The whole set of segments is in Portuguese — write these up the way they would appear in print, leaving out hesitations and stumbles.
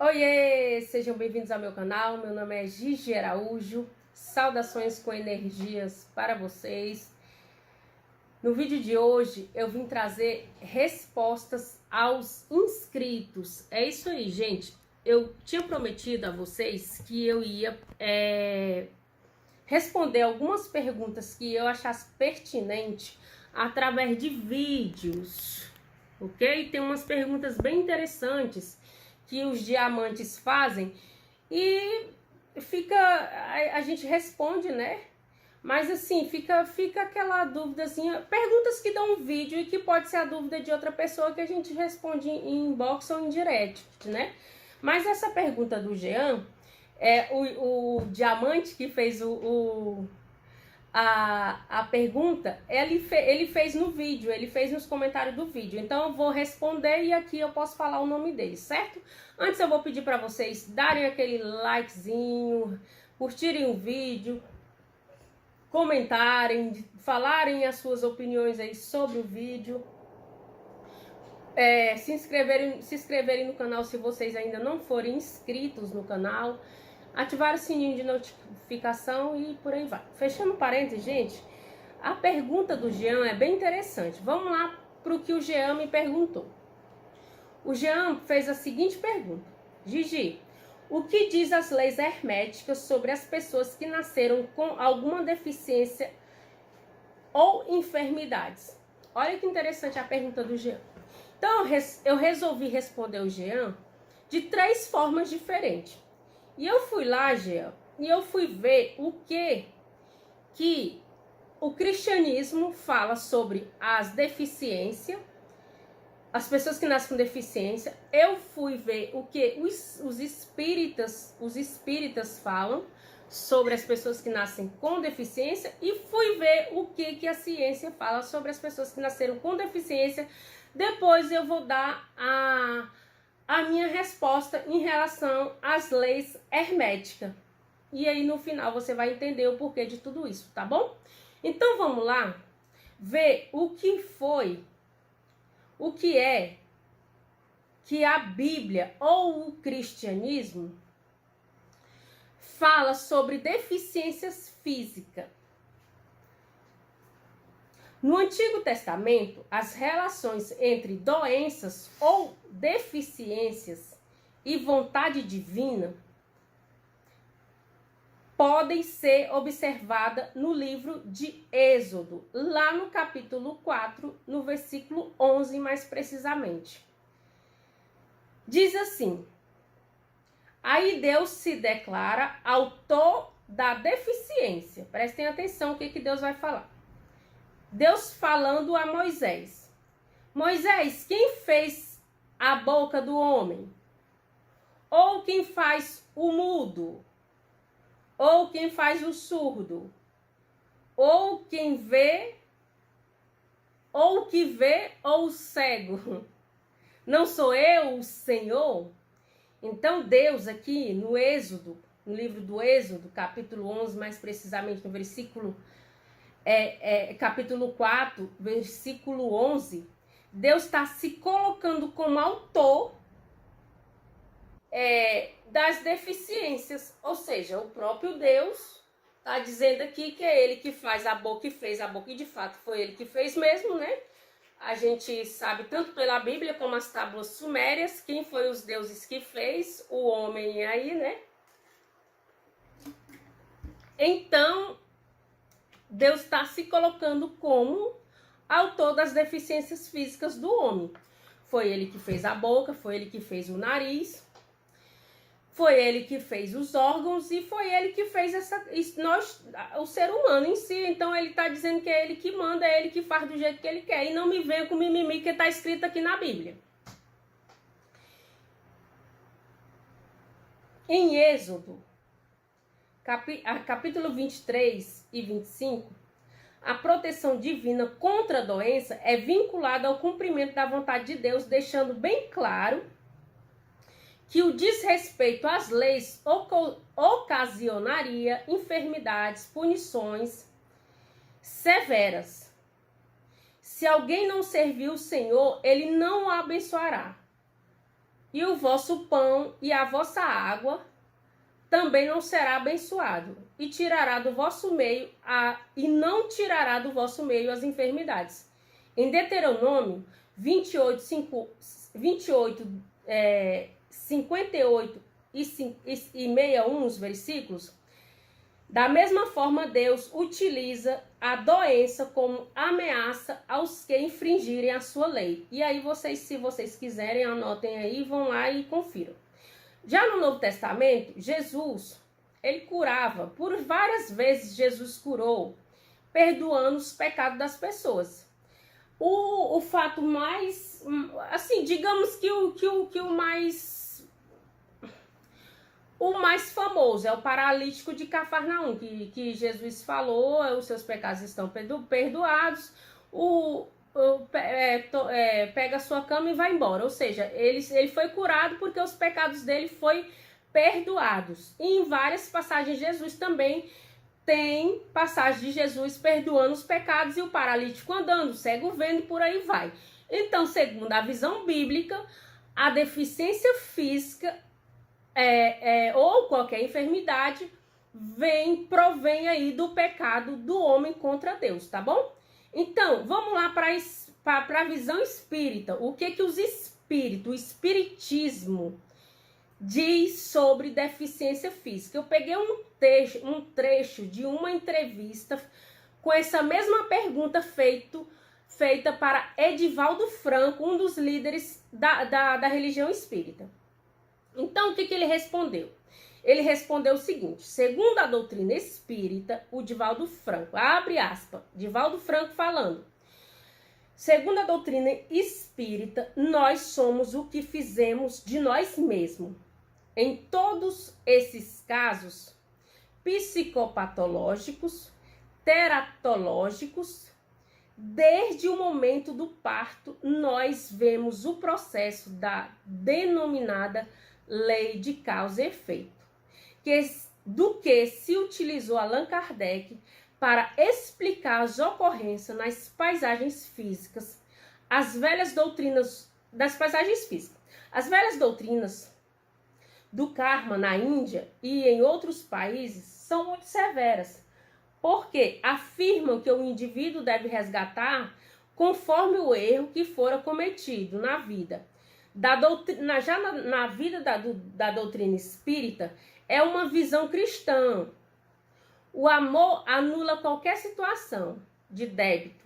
Oiê, sejam bem-vindos ao meu canal. Meu nome é Gigi Araújo. Saudações com energias para vocês. No vídeo de hoje eu vim trazer respostas aos inscritos. É isso aí, gente. Eu tinha prometido a vocês que eu ia responder algumas perguntas que eu achasse pertinente através de vídeos, ok? Tem umas perguntas bem interessantes que os diamantes fazem e a gente responde, né? Mas assim, fica aquela dúvidazinha, perguntas que dão um vídeo e que pode ser a dúvida de outra pessoa que a gente responde em inbox ou em direct, né? Mas essa pergunta do Jean, o diamante que fez a pergunta, ele fez no vídeo, ele fez nos comentários do vídeo. Então eu vou responder e aqui eu posso falar o nome dele, certo? Antes eu vou pedir para vocês darem aquele likezinho, curtirem o vídeo, comentarem, falarem as suas opiniões aí sobre o vídeo. Se inscreverem no canal se vocês ainda não forem inscritos no canal. Ativar o sininho de notificação e por aí vai. Fechando parênteses, gente, a pergunta do Jean é bem interessante. Vamos lá para o que o Jean me perguntou. O Jean fez a seguinte pergunta: Gigi, o que diz as leis herméticas sobre as pessoas que nasceram com alguma deficiência ou enfermidades? Olha que interessante a pergunta do Jean. Então eu resolvi responder o Jean de 3 formas diferentes. E eu fui lá, Jean, e eu fui ver o que o cristianismo fala sobre as deficiências, as pessoas que nascem com deficiência. Eu fui ver o que os espíritas falam sobre as pessoas que nascem com deficiência e fui ver o que a ciência fala sobre as pessoas que nasceram com deficiência. Depois eu vou dar a minha resposta em relação às leis herméticas. E aí no final você vai entender o porquê de tudo isso, tá bom? Então vamos lá ver o que é que a Bíblia ou o cristianismo fala sobre deficiências físicas. No Antigo Testamento, as relações entre doenças ou deficiências e vontade divina podem ser observadas no livro de Êxodo, lá no capítulo 4, no versículo 11 mais precisamente. Diz assim: aí Deus se declara autor da deficiência. Prestem atenção o que Deus vai falar. Deus falando a Moisés: Moisés, quem fez a boca do homem? Ou quem faz o mudo? Ou quem faz o surdo? Ou quem vê? Ou que vê ou o cego? Não sou eu o Senhor? Então Deus aqui no Êxodo, no livro do Êxodo, capítulo 11, mais precisamente no versículo capítulo 4, versículo 11, Deus está se colocando como autor das deficiências, ou seja, o próprio Deus está dizendo aqui que é ele que faz a boca e fez a boca, e de fato foi ele que fez mesmo, né? A gente sabe tanto pela Bíblia como as tábuas sumérias quem foi os deuses que fez o homem aí, né? Então Deus está se colocando como autor das deficiências físicas do homem. Foi ele que fez a boca, foi ele que fez o nariz, foi ele que fez os órgãos e foi ele que fez o ser humano em si. Então ele está dizendo que é ele que manda, é ele que faz do jeito que ele quer. E não me venha com mimimi que está escrito aqui na Bíblia. Em Êxodo, capítulo 23 e 25, a proteção divina contra a doença é vinculada ao cumprimento da vontade de Deus, deixando bem claro que o desrespeito às leis ocasionaria enfermidades, punições severas. Se alguém não servir o Senhor, ele não o abençoará. e o vosso pão e a vossa água também não será abençoado, e tirará do vosso meio e não tirará do vosso meio as enfermidades. Em Deuteronômio 28, 58 e 61, os versículos, da mesma forma Deus utiliza a doença como ameaça aos que infringirem a sua lei. E aí vocês, se vocês quiserem, anotem aí, vão lá e confiram. Já no Novo Testamento, Jesus, ele curava, por várias vezes Jesus curou, perdoando os pecados das pessoas. O fato mais, assim, digamos que o mais famoso é o paralítico de Cafarnaum, que Jesus falou, os seus pecados estão perdoados, pega a sua cama e vai embora. Ou seja, ele foi curado porque os pecados dele foram perdoados. E em várias passagens, Jesus também tem passagem de Jesus perdoando os pecados e o paralítico andando, o cego vendo e por aí vai. Então, segundo a visão bíblica, a deficiência física ou qualquer enfermidade provém aí do pecado do homem contra Deus, tá bom? Então, vamos lá para a visão espírita. O que os espíritos, o espiritismo diz sobre deficiência física? Eu peguei um trecho de uma entrevista com essa mesma pergunta feita para Edivaldo Franco, um dos líderes da religião espírita. Então, o que ele respondeu? Ele respondeu o seguinte: segundo a doutrina espírita, o Divaldo Franco, abre aspas, Divaldo Franco falando, segundo a doutrina espírita, nós somos o que fizemos de nós mesmos. Em todos esses casos psicopatológicos, teratológicos, desde o momento do parto, nós vemos o processo da denominada lei de causa e efeito, do que se utilizou Allan Kardec para explicar as ocorrências nas paisagens físicas, as velhas doutrinas das paisagens físicas. As velhas doutrinas do karma na Índia e em outros países são muito severas, porque afirmam que o indivíduo deve resgatar conforme o erro que fora cometido na vida. Na vida da doutrina espírita, é uma visão cristã. O amor anula qualquer situação de débito.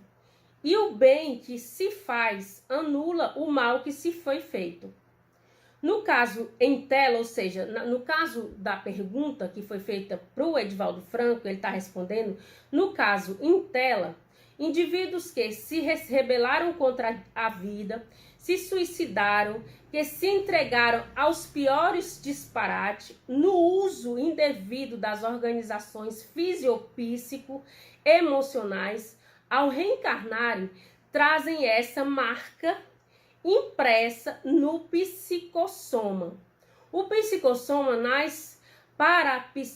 E o bem que se faz anula o mal que se foi feito. No caso em tela, ou seja, no caso da pergunta que foi feita para o Edivaldo Franco, ele está respondendo, no caso em tela, indivíduos que se rebelaram contra a vida, se suicidaram, que se entregaram aos piores disparates no uso indevido das organizações fisiopsíquico-emocionais, ao reencarnarem, trazem essa marca impressa no psicossoma. O psicossoma nasce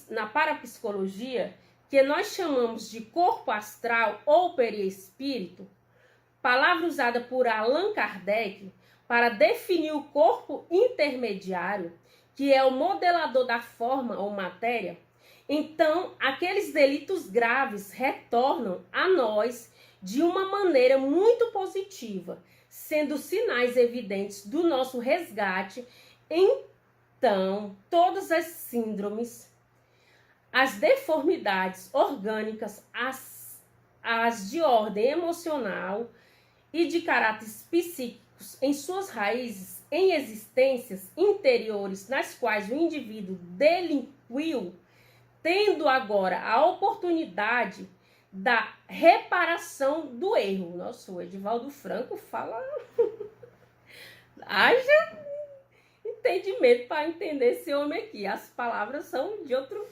na parapsicologia, que nós chamamos de corpo astral ou perispírito, palavra usada por Allan Kardec para definir o corpo intermediário, que é o modelador da forma ou matéria. Então, aqueles delitos graves retornam a nós de uma maneira muito positiva, sendo sinais evidentes do nosso resgate. Então, todas as síndromes, as deformidades orgânicas, as de ordem emocional e de caráteres psíquicos, em suas raízes, em existências interiores nas quais o indivíduo delinquiu, tendo agora a oportunidade da reparação do erro. Nossa, o Edivaldo Franco fala... Haja entendimento para entender esse homem aqui. As palavras são de outro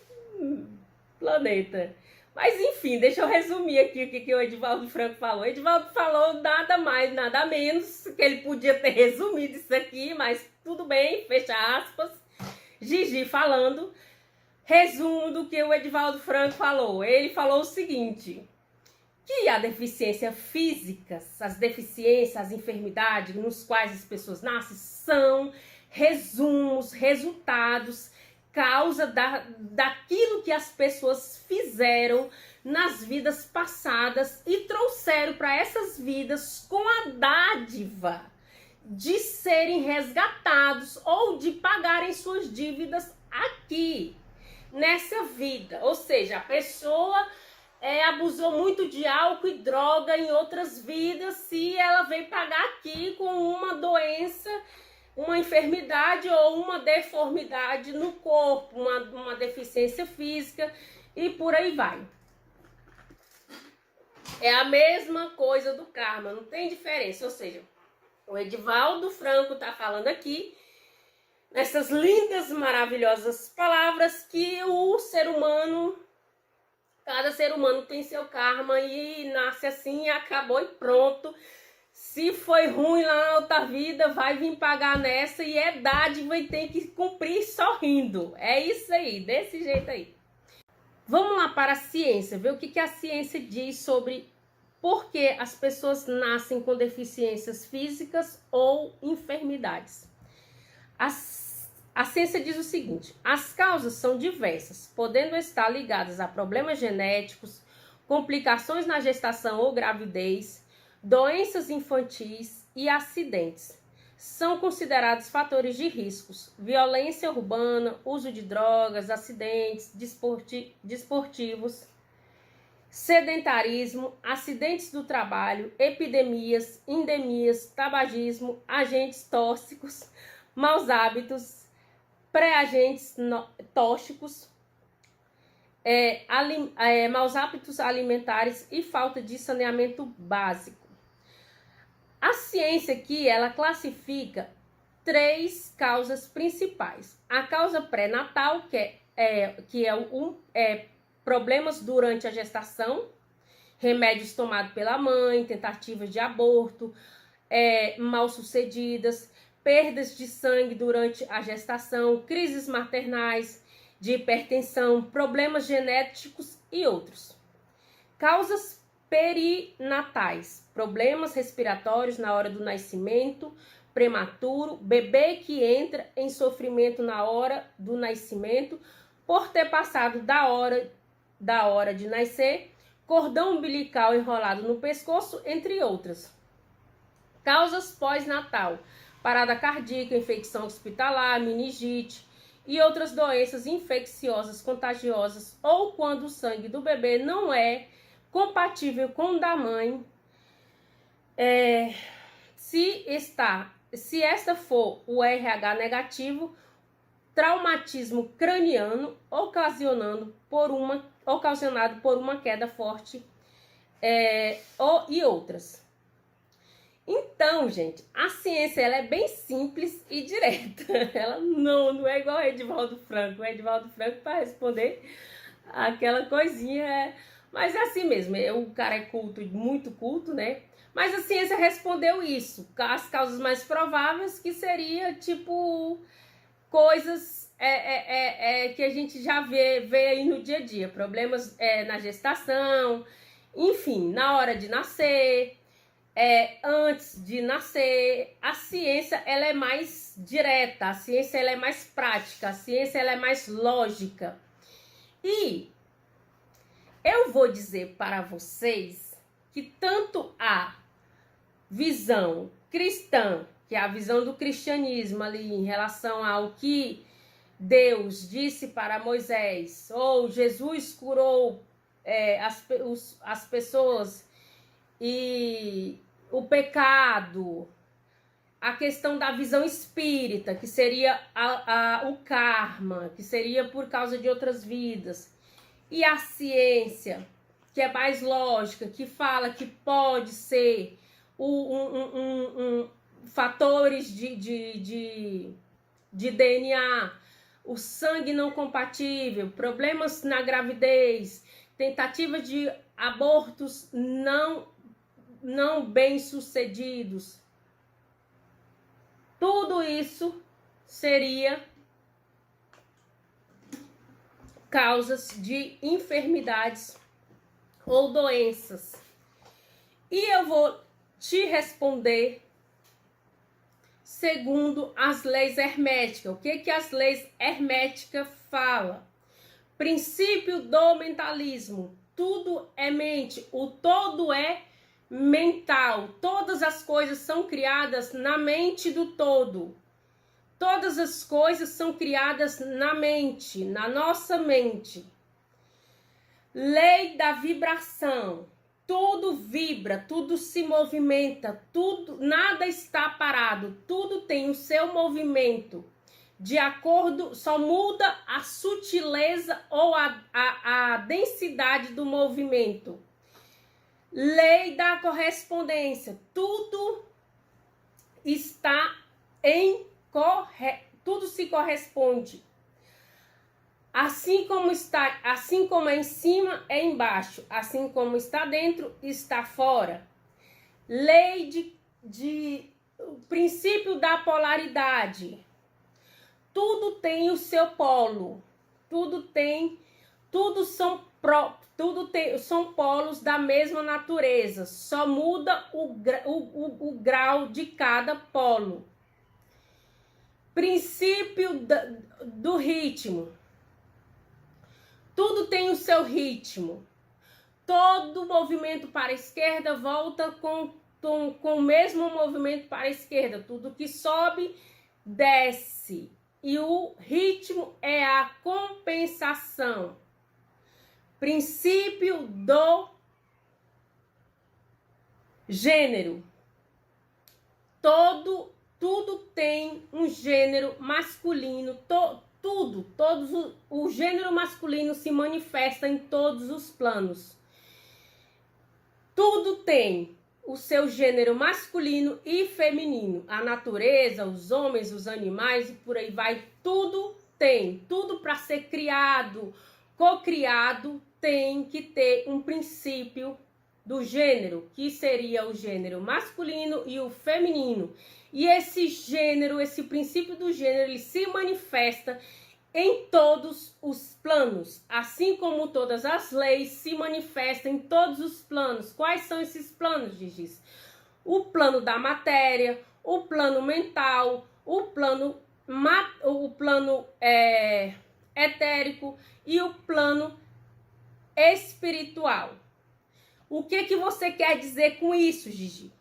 planeta. Mas enfim, deixa eu resumir aqui o que o Edivaldo Franco falou. O Edivaldo falou nada mais, nada menos, que ele podia ter resumido isso aqui, mas tudo bem, fecha aspas. Gigi falando, resumo do que o Edivaldo Franco falou. Ele falou o seguinte, que a deficiência física, as deficiências, as enfermidades nos quais as pessoas nascem, são resumos, resultados, causa daquilo que as pessoas fizeram nas vidas passadas e trouxeram para essas vidas com a dádiva de serem resgatados ou de pagarem suas dívidas aqui, nessa vida. Ou seja, a pessoa abusou muito de álcool e droga em outras vidas e ela veio pagar aqui com uma doença, uma enfermidade ou uma deformidade no corpo, uma deficiência física e por aí vai. É a mesma coisa do karma, não tem diferença. Ou seja, o Edivaldo Franco está falando aqui, nessas lindas, maravilhosas palavras, que o ser humano, cada ser humano tem seu karma e nasce assim e acabou e pronto. Se foi ruim lá na outra vida, vai vir pagar nessa e é dádiva e tem que cumprir sorrindo. É isso aí, desse jeito aí. Vamos lá para a ciência, ver o que a ciência diz sobre por que as pessoas nascem com deficiências físicas ou enfermidades. A ciência diz o seguinte: as causas são diversas, podendo estar ligadas a problemas genéticos, complicações na gestação ou gravidez, doenças infantis e acidentes. São considerados fatores de riscos: violência urbana, uso de drogas, acidentes desportivos, sedentarismo, acidentes do trabalho, epidemias, endemias, tabagismo, agentes tóxicos, maus hábitos, pré-agentes tóxicos, maus hábitos alimentares e falta de saneamento básico. A ciência aqui, ela classifica 3 causas principais. A causa pré-natal, que é problemas durante a gestação, remédios tomados pela mãe, tentativas de aborto, mal sucedidas, perdas de sangue durante a gestação, crises maternais, de hipertensão, problemas genéticos e outros. Causas perinatais, problemas respiratórios na hora do nascimento prematuro, bebê que entra em sofrimento na hora do nascimento por ter passado da hora de nascer, cordão umbilical enrolado no pescoço, entre outras. Causas pós-natal, parada cardíaca, infecção hospitalar, meningite e outras doenças infecciosas contagiosas, ou quando o sangue do bebê não é compatível com o da mãe, se esta for o RH negativo, traumatismo craniano ocasionado por uma queda forte, e outras. Então, gente, a ciência ela é bem simples e direta. Ela não é igual o Edivaldo Franco. O Edivaldo Franco, para responder aquela coisinha, mas é assim mesmo. O cara é culto, muito culto, né? Mas a ciência respondeu isso. As causas mais prováveis, que seria tipo coisas que a gente já vê aí no dia a dia. Problemas na gestação, enfim, na hora de nascer, antes de nascer. A ciência ela é mais direta, a ciência ela é mais prática, a ciência ela é mais lógica. E eu vou dizer para vocês que tanto a visão cristã, que é a visão do cristianismo ali em relação ao que Deus disse para Moisés, ou Jesus curou as pessoas e o pecado, a questão da visão espírita, que seria o karma, que seria por causa de outras vidas, e a ciência, que é mais lógica, que fala que pode ser fatores de DNA, o sangue não compatível, problemas na gravidez, tentativa de abortos não bem sucedidos. Tudo isso seria causas de enfermidades ou doenças. E eu vou te responder segundo as leis herméticas. O que as leis herméticas falam? Princípio do mentalismo. Tudo é mente, o todo é mental. Todas as coisas são criadas na mente do todo. Todas as coisas são criadas na mente, na nossa mente. Lei da vibração. Tudo vibra, tudo se movimenta, tudo, nada está parado, tudo tem o seu movimento. De acordo, só muda a sutileza ou a densidade do movimento. Lei da correspondência. Tudo está tudo se corresponde. Assim como é em cima, é embaixo. Assim como está dentro, está fora. Lei o princípio da polaridade. Tudo tem o seu polo. São polos da mesma natureza. Só muda o grau de cada polo. Princípio do ritmo. Tudo tem o seu ritmo. Todo movimento para a esquerda volta com o mesmo movimento para a esquerda. Tudo que sobe, desce. E o ritmo é a compensação. Princípio do gênero. Tudo tem um gênero masculino. O gênero masculino se manifesta em todos os planos. Tudo tem o seu gênero masculino e feminino. A natureza, os homens, os animais e por aí vai. Tudo tem. Tudo para ser criado, cocriado, tem que ter um princípio do gênero, que seria o gênero masculino e o feminino. E esse gênero, esse princípio do gênero, ele se manifesta em todos os planos, assim como todas as leis se manifestam em todos os planos. Quais são esses planos, Gigi? O plano da matéria, o plano mental, o plano etérico e o plano espiritual. O que você quer dizer com isso, Gigi?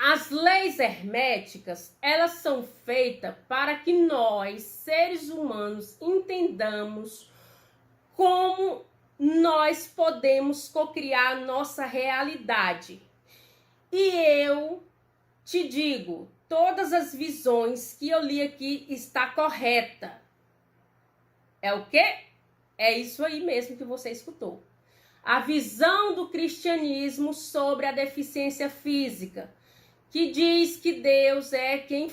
As leis herméticas, elas são feitas para que nós, seres humanos, entendamos como nós podemos cocriar nossa realidade. E eu te digo, todas as visões que eu li aqui está correta. É o quê? É isso aí mesmo que você escutou. A visão do cristianismo sobre a deficiência física, que diz que Deus é quem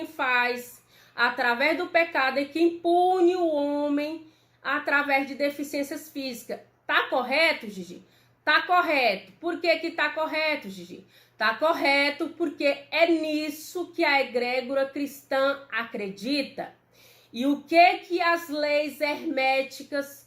faz através do pecado e quem pune o homem através de deficiências físicas. Tá correto, Gigi? Tá correto. Por que que tá correto, Gigi? Tá correto porque é nisso que a egrégora cristã acredita. E o que as leis herméticas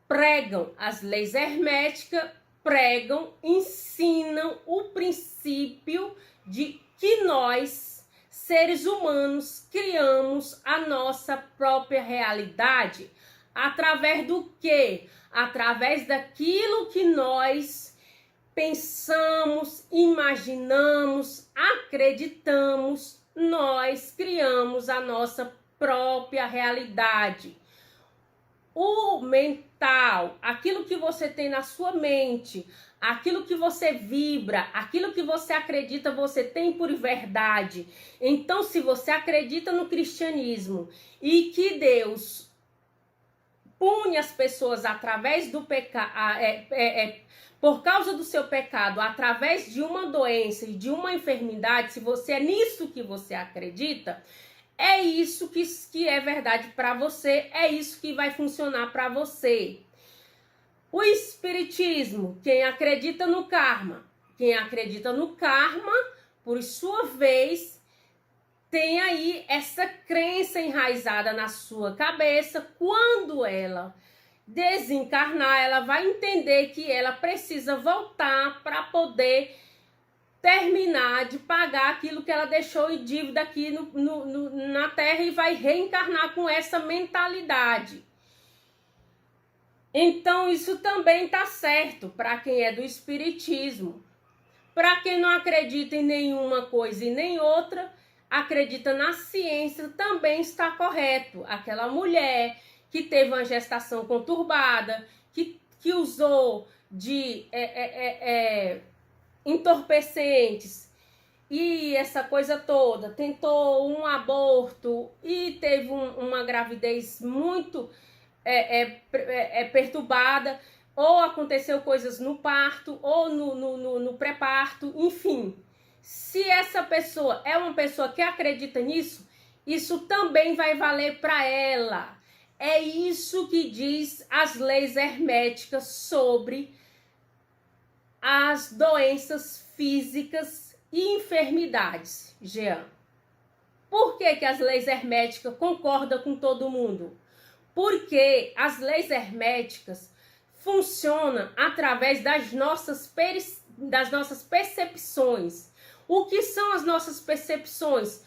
pregam? As leis herméticas pregam, ensinam o princípio de que nós, seres humanos, criamos a nossa própria realidade. Através do quê? Através daquilo que nós pensamos, imaginamos, acreditamos, nós criamos a nossa própria realidade. O mental, aquilo que você tem na sua mente, aquilo que você vibra, aquilo que você acredita, você tem por verdade. Então, se você acredita no cristianismo e que Deus pune as pessoas através do pecado, por causa do seu pecado, através de uma doença e de uma enfermidade, se você é nisso que você acredita, é isso que é verdade para você, é isso que vai funcionar para você. O espiritismo, quem acredita no karma, por sua vez, tem aí essa crença enraizada na sua cabeça. Quando ela desencarnar, ela vai entender que ela precisa voltar para poder terminar de pagar aquilo que ela deixou em dívida aqui na Terra e vai reencarnar com essa mentalidade. Então, isso também está certo para quem é do espiritismo. Para quem não acredita em nenhuma coisa e nem outra, acredita na ciência, também está correto. Aquela mulher que teve uma gestação conturbada, que usou de entorpecentes e essa coisa toda, tentou um aborto e teve uma gravidez muito perturbada, ou aconteceu coisas no parto, ou no pré-parto, enfim. Se essa pessoa é uma pessoa que acredita nisso, isso também vai valer para ela. É isso que diz as leis herméticas sobre as doenças físicas e enfermidades, Jean. Por que as leis herméticas concordam com todo mundo? Porque as leis herméticas funcionam através das nossas percepções. O que são as nossas percepções?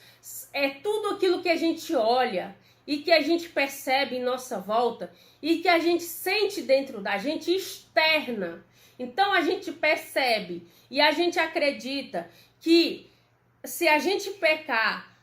É tudo aquilo que a gente olha e que a gente percebe em nossa volta e que a gente sente dentro da gente externa. Então a gente percebe e a gente acredita que se a gente pecar,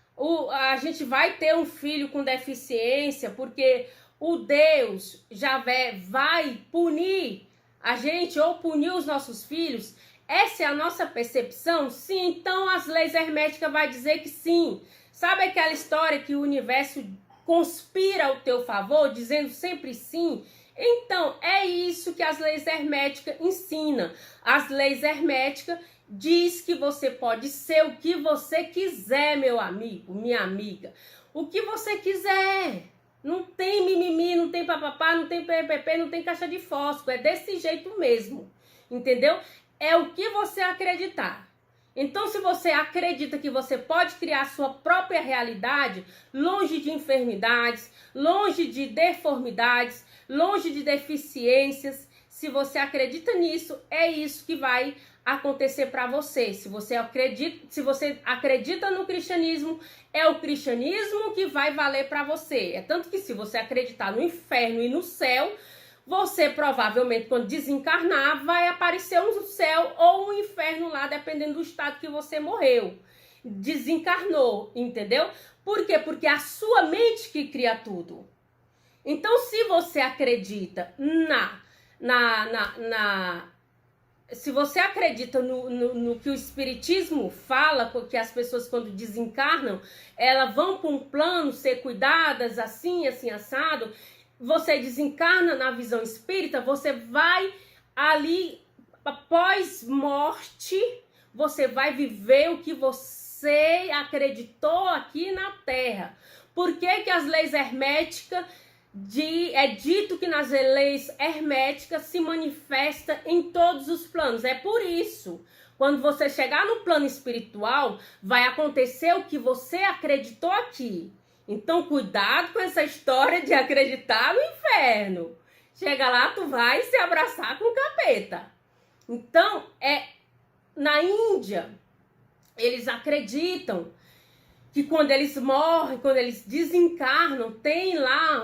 a gente vai ter um filho com deficiência, porque o Deus Javé vai punir a gente ou punir os nossos filhos. Essa é a nossa percepção? Sim, então as leis herméticas vai dizer que sim. Sabe aquela história que o universo conspira ao teu favor, dizendo sempre sim? Então, é isso que as leis herméticas ensinam. As leis herméticas diz que você pode ser o que você quiser, meu amigo, minha amiga. O que você quiser. Não tem mimimi, não tem papapá, não tem PPP, não tem caixa de fósforo. É desse jeito mesmo, entendeu? É o que você acreditar. Então, se você acredita que você pode criar a sua própria realidade, longe de enfermidades, longe de deformidades, longe de deficiências, se você acredita nisso, é isso que vai acontecer para você. Se você acredita no cristianismo, é o cristianismo que vai valer para você. É tanto que se você acreditar no inferno e no céu, você provavelmente, quando desencarnar, vai aparecer um céu ou um inferno lá, dependendo do estado que você morreu. Desencarnou, entendeu? Por quê? Porque é a sua mente que cria tudo. Então, se você acredita se você acredita no que o espiritismo fala, que as pessoas quando desencarnam, elas vão para um plano ser cuidadas assim, assim, assado, você desencarna na visão espírita, você vai ali, após morte, você vai viver o que você acreditou aqui na Terra. Por que que as leis herméticas, é dito que nas leis herméticas se manifesta em todos os planos? É por isso, quando você chegar no plano espiritual, vai acontecer o que você acreditou aqui. Então, cuidado com essa história de acreditar no inferno. Chega lá, tu vai se abraçar com o capeta. Então, na Índia, eles acreditam que quando eles morrem, quando eles desencarnam, tem lá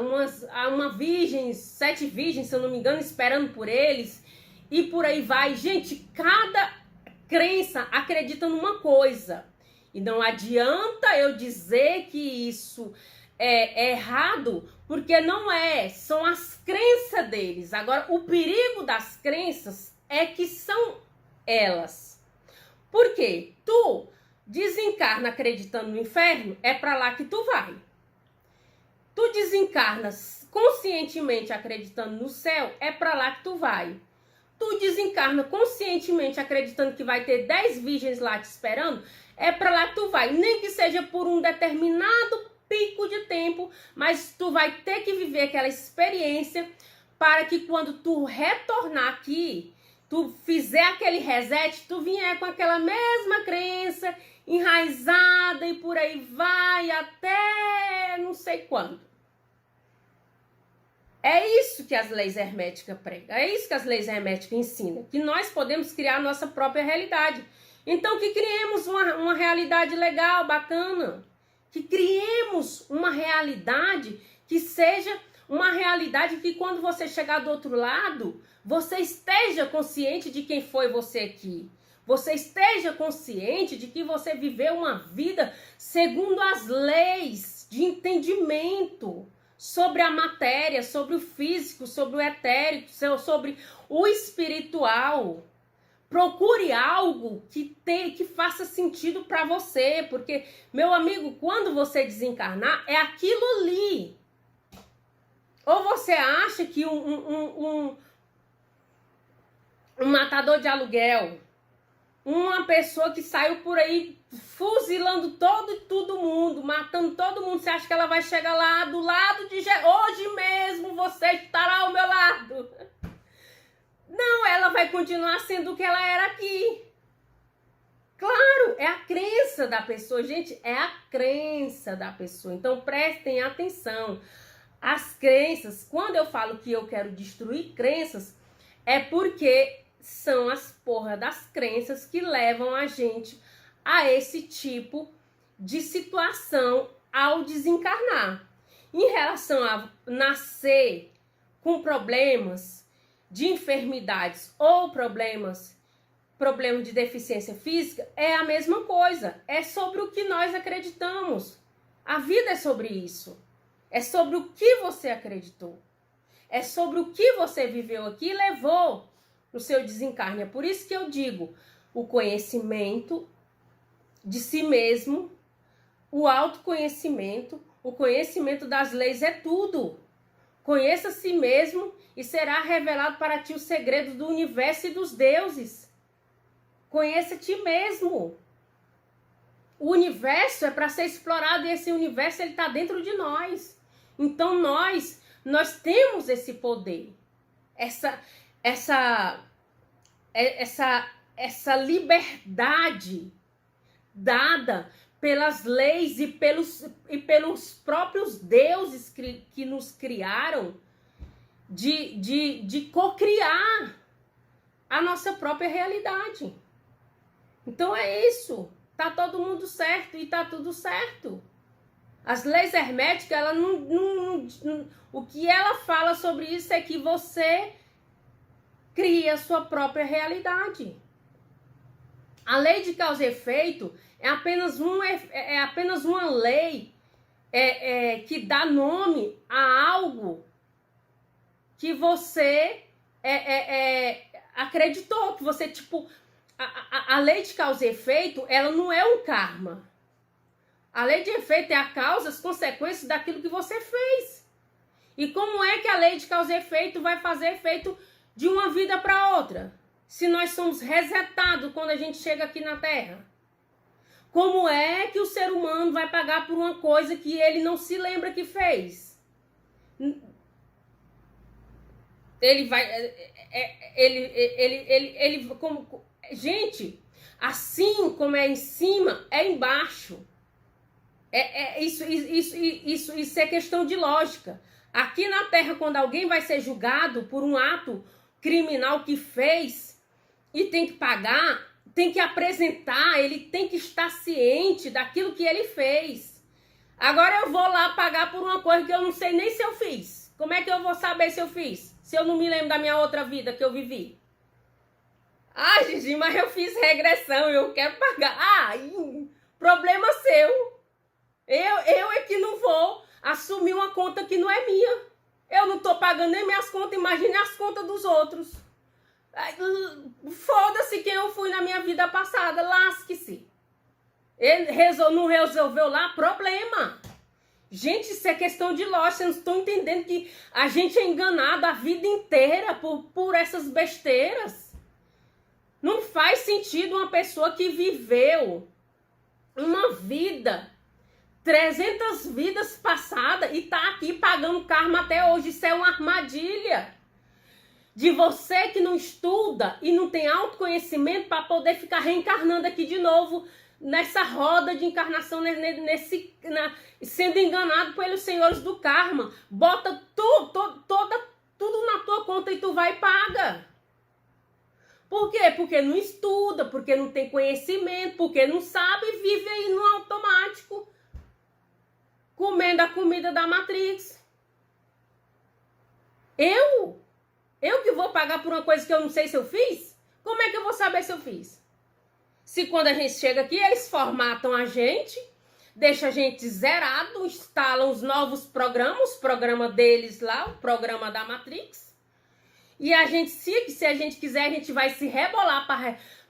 uma virgem, 7 virgens, se eu não me engano, esperando por eles, e por aí vai. Gente, cada crença acredita numa coisa. E não adianta eu dizer que isso é errado, porque não é, são as crenças deles. Agora, o perigo das crenças é que são elas. Por quê? Tu desencarna acreditando no inferno, é para lá que tu vai. Tu desencarnas conscientemente acreditando no céu, é para lá que tu vai. Tu desencarna conscientemente acreditando que vai ter 10 virgens lá te esperando, é para lá que tu vai. Nem que seja por um determinado pico de tempo, mas tu vai ter que viver aquela experiência para que quando tu retornar aqui, tu fizer aquele reset, tu vier com aquela mesma crença enraizada e por aí vai até não sei quando. É isso que as leis herméticas pregam, é isso que as leis herméticas ensinam, que nós podemos criar a nossa própria realidade. Então que criemos uma realidade legal, bacana. Que criemos uma realidade que seja uma realidade que quando você chegar do outro lado, você esteja consciente de quem foi você aqui. Você esteja consciente de que você viveu uma vida segundo as leis de entendimento sobre a matéria, sobre o físico, sobre o etérico, sobre o espiritual. Procure algo que faça sentido para você, porque, meu amigo, quando você desencarnar, é aquilo ali. Ou você acha que um matador de aluguel, uma pessoa que saiu por aí fuzilando todo mundo, matando todo mundo, você acha que ela vai chegar lá do lado de Jesus? Hoje mesmo você estará ao meu lado. Não, ela vai continuar sendo o que ela era aqui. Claro, é a crença da pessoa, gente, é a crença da pessoa. Então prestem atenção. As crenças, quando eu falo que eu quero destruir crenças, é porque são as porra das crenças que levam a gente a esse tipo de situação ao desencarnar. Em relação a nascer com problemas de enfermidades ou problemas de deficiência física, é a mesma coisa. É sobre o que nós acreditamos. A vida é sobre isso. É sobre o que você acreditou. É sobre o que você viveu aqui e levou no seu desencarne. É por isso que eu digo, o conhecimento de si mesmo, o autoconhecimento, o conhecimento das leis é tudo. Conheça a si mesmo e será revelado para ti o segredo do universo e dos deuses. Conheça ti mesmo. O universo é para ser explorado e esse universo ele está dentro de nós. Então nós temos esse poder, essa liberdade dada pelas leis e pelos próprios deuses que nos criaram de co-criar a nossa própria realidade. Então é isso. Tá todo mundo certo e tá tudo certo. As leis herméticas, ela o que ela fala sobre isso é que você cria a sua própria realidade. A lei de causa e efeito é apenas uma lei que dá nome a algo que você acreditou, que você, tipo... A lei de causa e efeito, ela não é um karma. A lei de efeito é a causa, as consequências daquilo que você fez. E como é que a lei de causa e efeito vai fazer efeito de uma vida para outra? Se nós somos resetados quando a gente chega aqui na Terra. Como é que o ser humano vai pagar por uma coisa que ele não se lembra que fez? Ele vai... Gente, assim como é em cima, é embaixo. Isso é questão de lógica. Aqui na Terra, quando alguém vai ser julgado por um ato criminal que fez e tem que pagar, tem que apresentar, ele tem que estar ciente daquilo que ele fez. Agora eu vou lá pagar por uma coisa que eu não sei nem se eu fiz. Como é que eu vou saber se eu fiz? Se eu não me lembro da minha outra vida que eu vivi. Ah, Gigi, mas eu fiz regressão, eu quero pagar. Problema seu. Eu é que não vou assumir uma conta que não é minha. Eu não tô pagando nem minhas contas, imagine as contas dos outros. Foda-se quem eu fui na minha vida passada, lasque-se. Ele não resolveu lá, problema. Gente, isso é questão de lógica, vocês não estão entendendo que a gente é enganado a vida inteira por essas besteiras. Não faz sentido uma pessoa que viveu uma vida, 300 vidas passadas e tá aqui pagando karma até hoje. Isso é uma armadilha de você que não estuda e não tem autoconhecimento para poder ficar reencarnando aqui de novo nessa roda de encarnação, sendo enganado pelos senhores do karma. Bota tudo na tua conta e tu vai e paga. Por quê? Porque não estuda, porque não tem conhecimento, porque não sabe, vive aí no automático, comendo a comida da Matrix. Eu que vou pagar por uma coisa que eu não sei se eu fiz? Como é que eu vou saber se eu fiz? Se quando a gente chega aqui, eles formatam a gente, deixam a gente zerado, instalam os novos programas, o programa deles lá, o programa da Matrix. E a gente, se a gente quiser, a gente vai se rebolar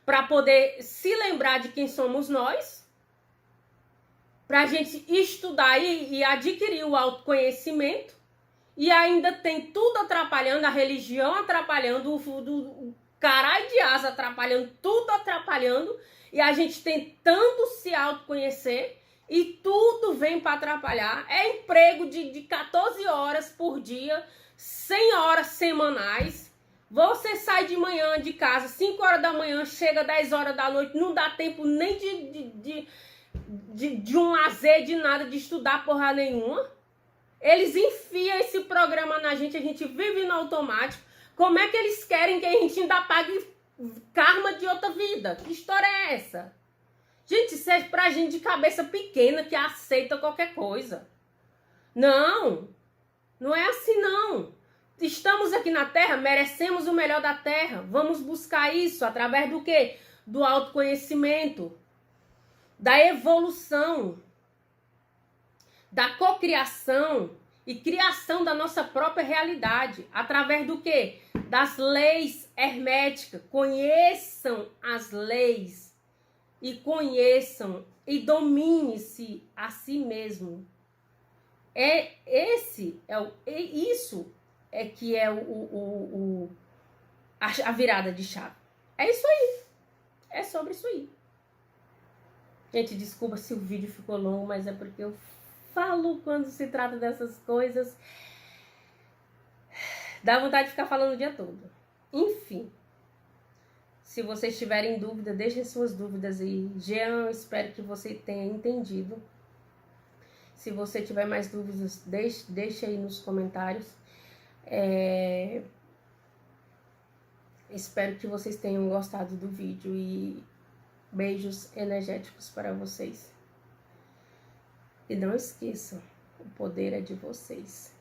para poder se lembrar de quem somos nós, para a gente estudar e adquirir o autoconhecimento. E ainda tem tudo atrapalhando, a religião atrapalhando, o caralho de asa atrapalhando, tudo atrapalhando. E a gente tentando se autoconhecer e tudo vem para atrapalhar. É emprego de 14 horas por dia, 100 horas semanais. Você sai de manhã de casa, 5 horas da manhã, chega 10 horas da noite, não dá tempo nem de um lazer, de nada, de estudar porra nenhuma. Eles enfiam esse programa na gente, a gente vive no automático. Como é que eles querem que a gente ainda pague karma de outra vida? Que história é essa? Gente, isso é pra gente de cabeça pequena que aceita qualquer coisa. Não, não é assim não. Estamos aqui na Terra, merecemos o melhor da Terra. Vamos buscar isso através do quê? Do autoconhecimento, da evolução, da cocriação e criação da nossa própria realidade. Através do quê? Das leis herméticas. Conheçam as leis e conheçam e domine-se a si mesmo. Isso é que é a virada de chave. É isso aí. É sobre isso aí. Gente, desculpa se o vídeo ficou longo, mas é porque eu falo quando se trata dessas coisas. Dá vontade de ficar falando o dia todo. Enfim. Se vocês tiverem dúvida, deixem suas dúvidas aí. Jean, espero que você tenha entendido. Se você tiver mais dúvidas, deixe aí nos comentários. Espero que vocês tenham gostado do vídeo e beijos energéticos para vocês. E não esqueçam, o poder é de vocês.